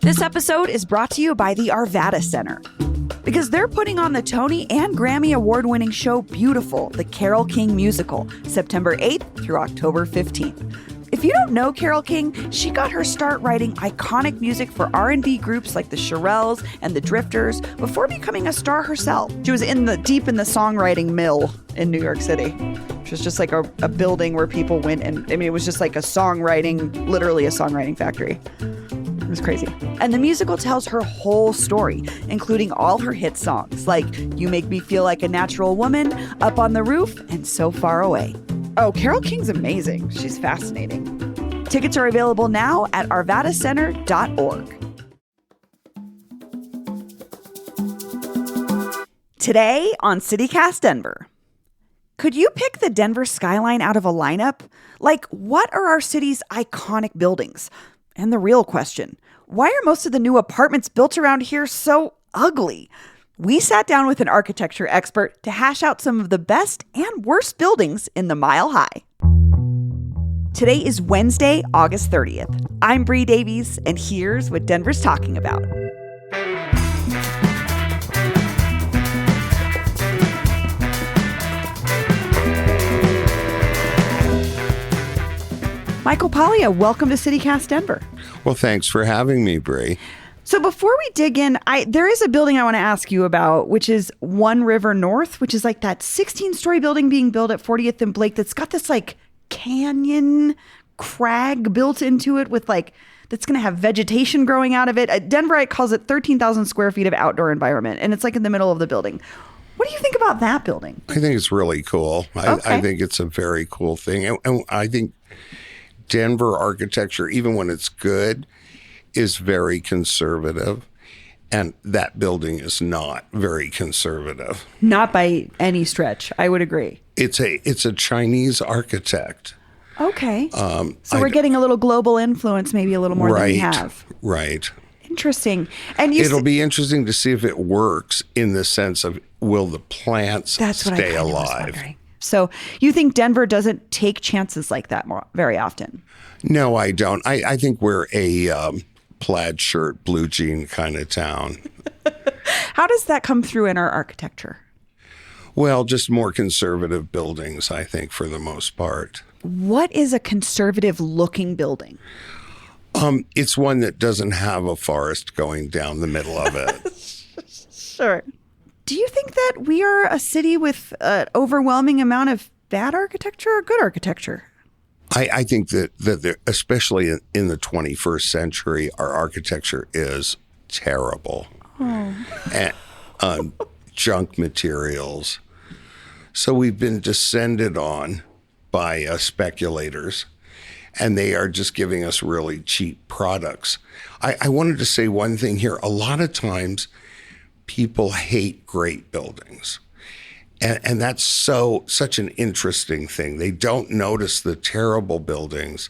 This episode is brought to you by the Arvada Center, because they're putting on the Tony and Grammy award-winning show Beautiful, the Carole King musical, September 8th through October 15th. If you don't know Carole King, she got her start writing iconic music for R&B groups like the Shirelles and the Drifters before becoming a star herself. She was deep in the songwriting mill in New York City, which was just like a building where people went and, it was just like literally a songwriting factory. It was crazy. And the musical tells her whole story, including all her hit songs like You Make Me Feel Like a Natural Woman, Up on the Roof, and So Far Away. Oh, Carole King's amazing. She's fascinating. Tickets are available now at arvadacenter.org. Today on CityCast Denver. Could you pick the Denver skyline out of a lineup? Like, what are our city's iconic buildings? And the real question, why are most of the new apartments built around here so ugly? We sat down with an architecture expert to hash out some of the best and worst buildings in the Mile High. Today is Wednesday, August 30th. I'm Bree Davies, and here's what Denver's talking about. Michael Paglia, welcome to CityCast Denver. Well, thanks for having me, Bree. So before we dig in, there is a building I want to ask you about, which is One River North, which is like that 16-story building being built at 40th and Blake that's got this like canyon crag built into it with that's going to have vegetation growing out of it. Denver calls it 13,000 square feet of outdoor environment, and it's like in the middle of the building. What do you think about that building? I think it's really cool. I think it's a very cool thing. And I think Denver architecture, even when it's good, is very conservative, and that building is not very conservative. Not by any stretch, I would agree. It's a Chinese architect. Okay. So we're getting a little global influence, maybe a little more than we have. Right. Interesting. And it'll be interesting to see if it works in the sense of, will the plants stay alive? So you think Denver doesn't take chances like that very often? No, I don't. I think we're a plaid shirt, blue jean kind of town. How does that come through in our architecture? Well, just more conservative buildings, I think, for the most part. What is a conservative looking building? It's one that doesn't have a forest going down the middle of it. Sure. Do you think that we are a city with an overwhelming amount of bad architecture or good architecture? I think that especially in the 21st century, our architecture is terrible. And junk materials. So we've been descended on by speculators, and they are just giving us really cheap products. I wanted to say one thing here. A lot of times people hate great buildings. And that's such an interesting thing. They don't notice the terrible buildings,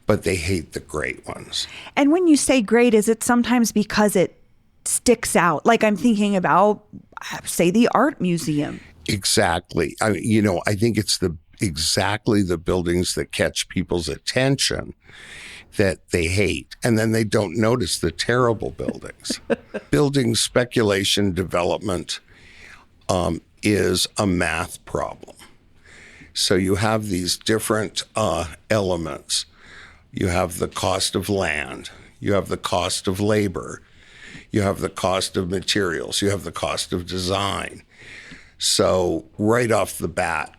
but they hate the great ones. And when you say great, is it sometimes because it sticks out? Like I'm thinking about, say, the art museum. Exactly. I think it's exactly the buildings that catch people's attention that they hate, and then they don't notice the terrible buildings. Building speculation development is a math problem. So you have these different elements. You have the cost of land, you have the cost of labor, you have the cost of materials, you have the cost of design. So right off the bat,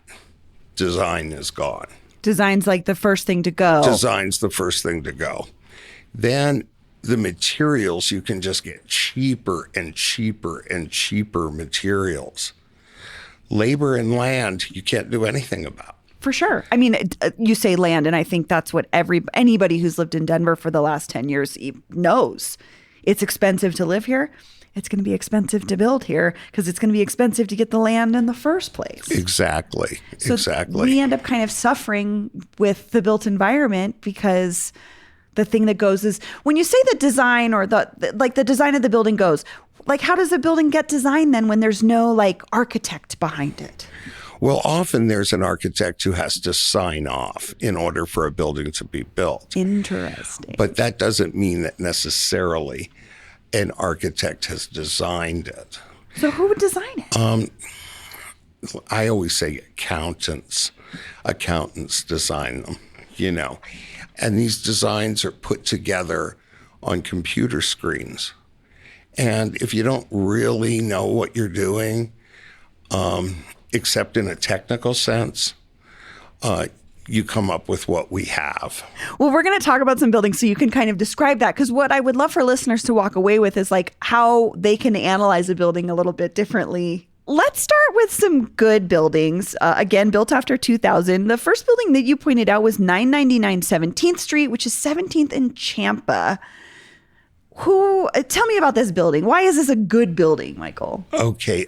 design is gone. Design's like the first thing to go. Design's the first thing to go. Then the materials, you can just get cheaper and cheaper and cheaper materials. Labor and land, you can't do anything about. For sure. I mean, you say land, and I think that's what anybody who's lived in Denver for the last 10 years knows. It's expensive to live here. It's going to be expensive to build here because it's going to be expensive to get the land in the first place. Exactly. So exactly. We end up kind of suffering with the built environment because the thing that goes is when you say the design or the design of the building goes, like, how does a building get designed then when there's no like architect behind it? Well, often there's an architect who has to sign off in order for a building to be built. Interesting. But that doesn't mean that necessarily an architect has designed it. So who would design it? I always say accountants design them, and these designs are put together on computer screens. And if you don't really know what you're doing, except in a technical sense, you come up with what we have. Well, we're going to talk about some buildings so you can kind of describe that, because what I would love for listeners to walk away with is like how they can analyze a building a little bit differently. Let's start with some good buildings. Again, built after 2000. The first building that you pointed out was 999 17th Street, which is 17th and Champa. Tell me about this building. Why is this a good building, Michael? Okay.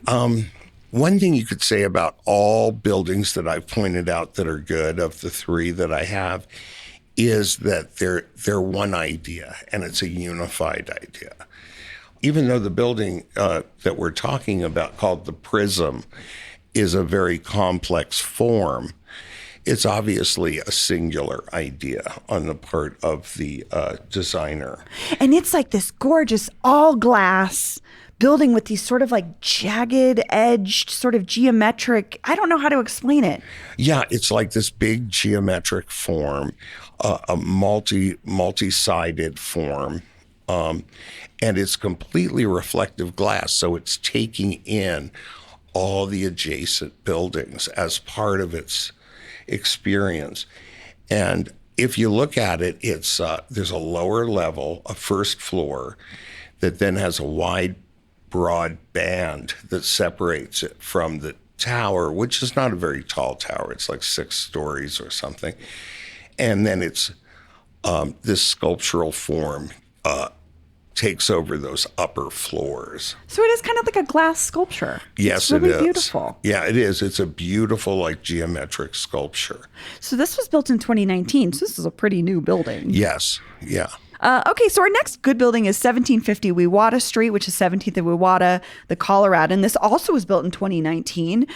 One thing you could say about all buildings that I've pointed out that are good, of the three that I have, is that they're one idea, and it's a unified idea. Even though the building that we're talking about, called the Prism, is a very complex form, it's obviously a singular idea on the part of the designer. And it's like this gorgeous all glass building with these sort of like jagged edged sort of geometric, I don't know how to explain it. Yeah, it's like this big geometric form, a multi-sided form. And it's completely reflective glass, so it's taking in all the adjacent buildings as part of its experience. And if you look at it, it's there's a lower level, a first floor, that then has a wide, broad band that separates it from the tower, which is not a very tall tower. It's like 6 stories or something. And then it's this sculptural form takes over those upper floors. So it is kind of like a glass sculpture. Yes, it's really it is. Beautiful. Yeah, it is. It's a beautiful, like, geometric sculpture. So this was built in 2019. So this is a pretty new building. Yes. Yeah. Okay, so our next good building is 1750 Wewata Street, which is 17th and Wewata, the Colorado. And this also was built in 2019.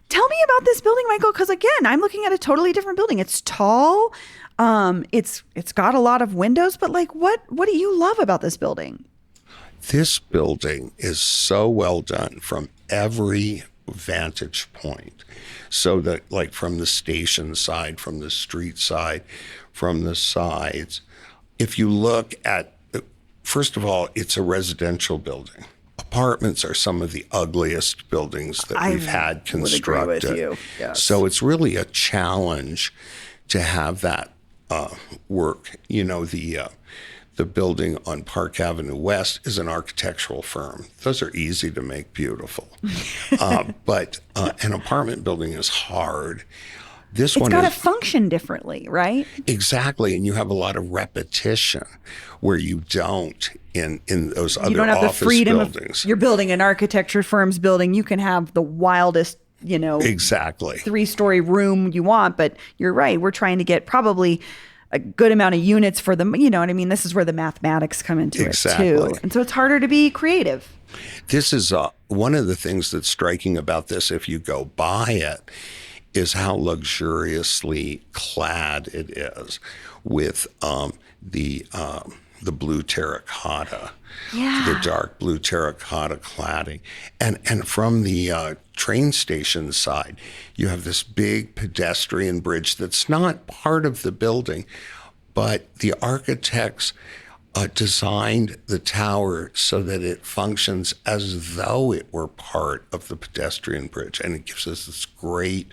Tell me about this building, Michael, because again, I'm looking at a totally different building. It's tall. It's got a lot of windows, but like, what do you love about this building? This building is so well done from every vantage point. So that, like, from the station side, from the street side, from the sides, if you look at, first of all, it's a residential building. Apartments are some of the ugliest buildings that we've had constructed. Would agree with you. Yes. So it's really a challenge to have that work. The building on Park Avenue West is an architectural firm. Those are easy to make beautiful. But an apartment building is hard. It's got to function differently, right? Exactly. And you have a lot of repetition where you don't in those other office buildings. You don't have the freedom you're building an architecture firm's building. You can have the wildest, exactly 3-story room you want. But you're right. We're trying to get probably a good amount of units for them. You know what I mean? This is where the mathematics come into it too. And so it's harder to be creative. This is one of the things that's striking about this, if you go by it, is how luxuriously clad it is with the blue terracotta, the dark blue terracotta cladding. And from the train station side, you have this big pedestrian bridge that's not part of the building, but the architects designed the tower so that it functions as though it were part of the pedestrian bridge. And it gives us this great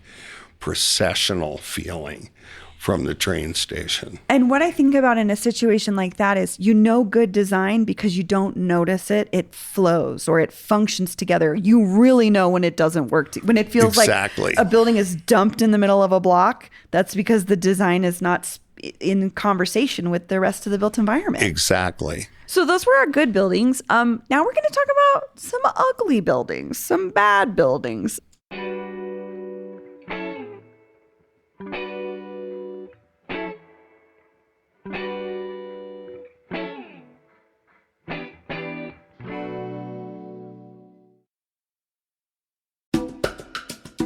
processional feeling from the train station. And what I think about in a situation like that is, good design because you don't notice it. It flows or it functions together. You really know when it doesn't work. When it feels like a building is dumped in the middle of a block, that's because the design is not in conversation with the rest of the built environment. Exactly. So those were our good buildings. Now we're going to talk about some ugly buildings, some bad buildings.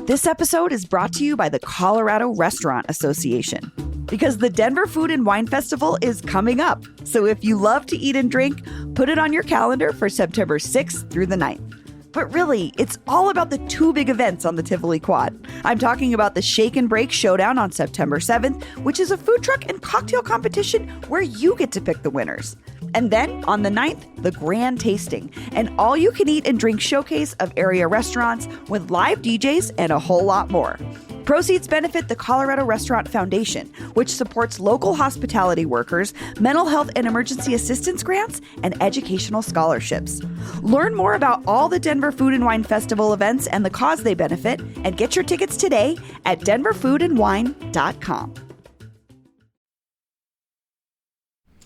This episode is brought to you by the Colorado Restaurant Association, because the Denver Food and Wine Festival is coming up. So if you love to eat and drink, put it on your calendar for September 6th through the 9th. But really, it's all about the two big events on the Tivoli Quad. I'm talking about the Shake and Break Showdown on September 7th, which is a food truck and cocktail competition where you get to pick the winners. And then on the 9th, the Grand Tasting, an all-you-can-eat and drink showcase of area restaurants with live DJs and a whole lot more. Proceeds benefit the Colorado Restaurant Foundation, which supports local hospitality workers, mental health and emergency assistance grants, and educational scholarships. Learn more about all the Denver Food and Wine Festival events and the cause they benefit, and get your tickets today at denverfoodandwine.com.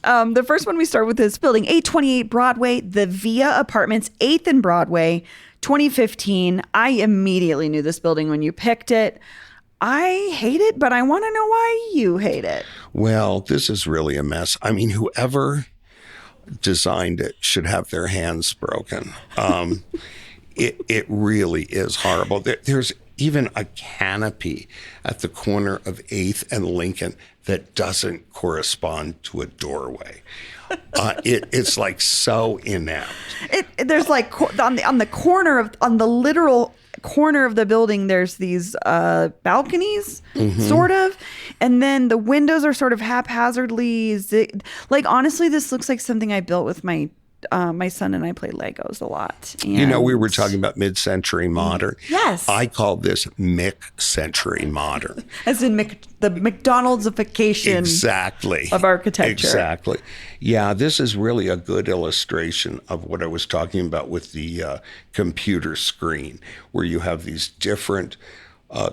The first one we start with is building 828 Broadway, the Via Apartments, 8th and Broadway, 2015. I immediately knew this building when you picked it. I hate it, but I want to know why you hate it. Well, this is really a mess. I mean, whoever designed it should have their hands broken. It really is horrible. There's even a canopy at the corner of 8th and Lincoln that doesn't correspond to a doorway. It's like so inept. There's like on the literal corner of the building, there's these balconies, sort of, and then the windows are sort of haphazardly. Like honestly, this looks like something I built with my son and I play Legos a lot. And we were talking about mid-century modern. Yes. I call this Mick-century modern. As in the McDonald'sification exactly. of architecture. Exactly. Yeah, this is really a good illustration of what I was talking about with the computer screen, where you have these different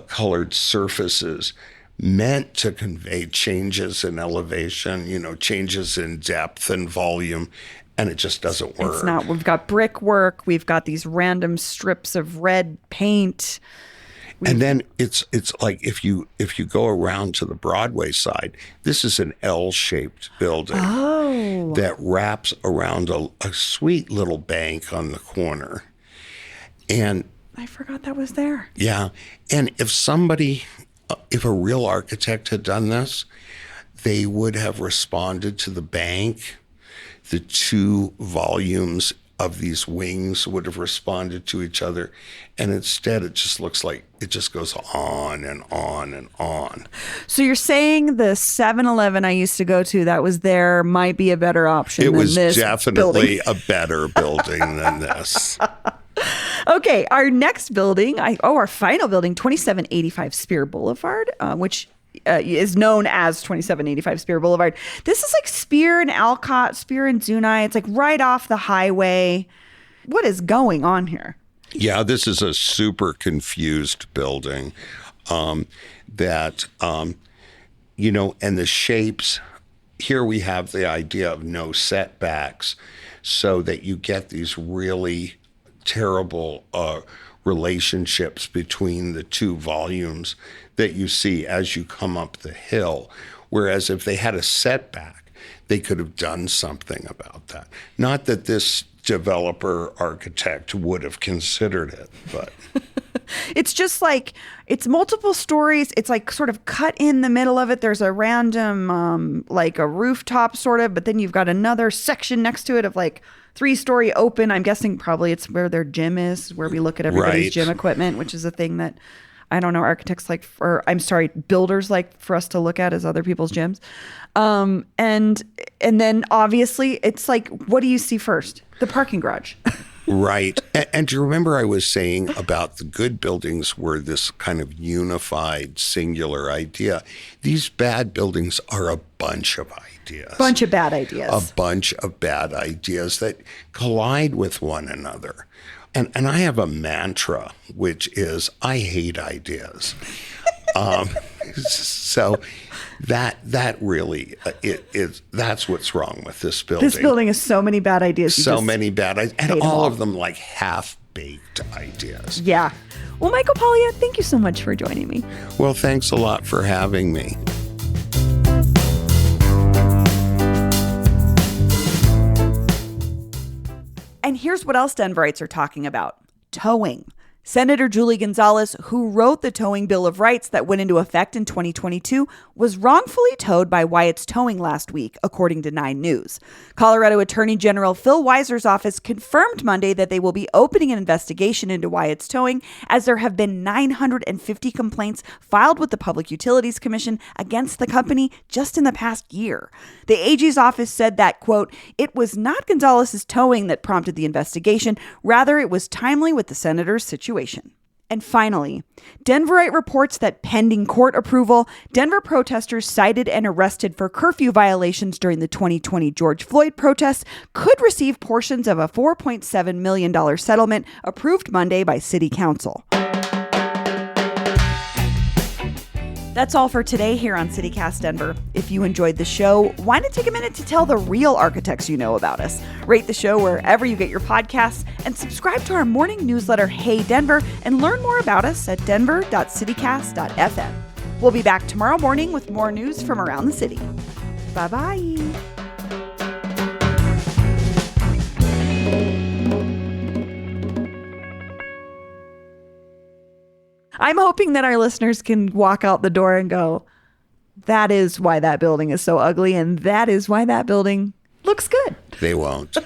colored surfaces meant to convey changes in elevation, changes in depth and volume. And it just doesn't work. It's not. We've got brickwork. We've got these random strips of red paint. And then it's like if you go around to the Broadway side, this is an L-shaped building that wraps around a sweet little bank on the corner. And I forgot that was there. Yeah. And if a real architect had done this, they would have responded to the bank. The two volumes of these wings would have responded to each other. And instead, it just looks like it just goes on and on and on. So you're saying the 7-Eleven I used to go to that was there might be a better option than this It was definitely building. a better building than this. Okay, our next building, our final building, 2785 Spear Boulevard, which is known as 2785 Spear Boulevard. This is like Spear and Alcott, Spear and Zuni. It's like right off the highway. What is going on here? Yeah, this is a super confused building and the shapes. Here we have the idea of no setbacks so that you get these really terrible relationships between the two volumes that you see as you come up the hill. Whereas if they had a setback, they could have done something about that. Not that this developer architect would have considered it, but... It's just like, it's multiple stories. It's like sort of cut in the middle of it. There's a random, like a rooftop sort of, but then you've got another section next to it of like 3-story open. I'm guessing probably it's where their gym is, where we look at everybody's gym equipment, which is a thing that I don't know, architects like, builders like for us to look at as other people's gyms. And then obviously it's like, what do you see first? The parking garage. Right. And do you remember I was saying about the good buildings were this kind of unified, singular idea? These bad buildings are a bunch of ideas. A bunch of bad ideas that collide with one another. And I have a mantra, which is I hate ideas. So that really that's what's wrong with this building. This building has so many bad ideas. So many bad ideas, and all of them like half-baked ideas. Yeah. Well, Michael Paglia, thank you so much for joining me. Well, thanks a lot for having me. And here's what else Denverites are talking about. Towing. Senator Julie Gonzalez, who wrote the towing Bill of Rights that went into effect in 2022, was wrongfully towed by Wyatt's Towing last week, according to 9 News. Colorado Attorney General Phil Weiser's office confirmed Monday that they will be opening an investigation into Wyatt's Towing, as there have been 950 complaints filed with the Public Utilities Commission against the company just in the past year. The AG's office said that, quote, "It was not Gonzalez's towing that prompted the investigation. Rather, it was timely with the senator's situation." And finally, Denverite reports that pending court approval, Denver protesters cited and arrested for curfew violations during the 2020 George Floyd protests could receive portions of a $4.7 million settlement approved Monday by City Council. That's all for today here on CityCast Denver. If you enjoyed the show, why not take a minute to tell the real architects you know about us? Rate the show wherever you get your podcasts and subscribe to our morning newsletter, Hey Denver, and learn more about us at denver.citycast.fm. We'll be back tomorrow morning with more news from around the city. Bye-bye. I'm hoping that our listeners can walk out the door and go, that is why that building is so ugly, and that is why that building looks good. They won't.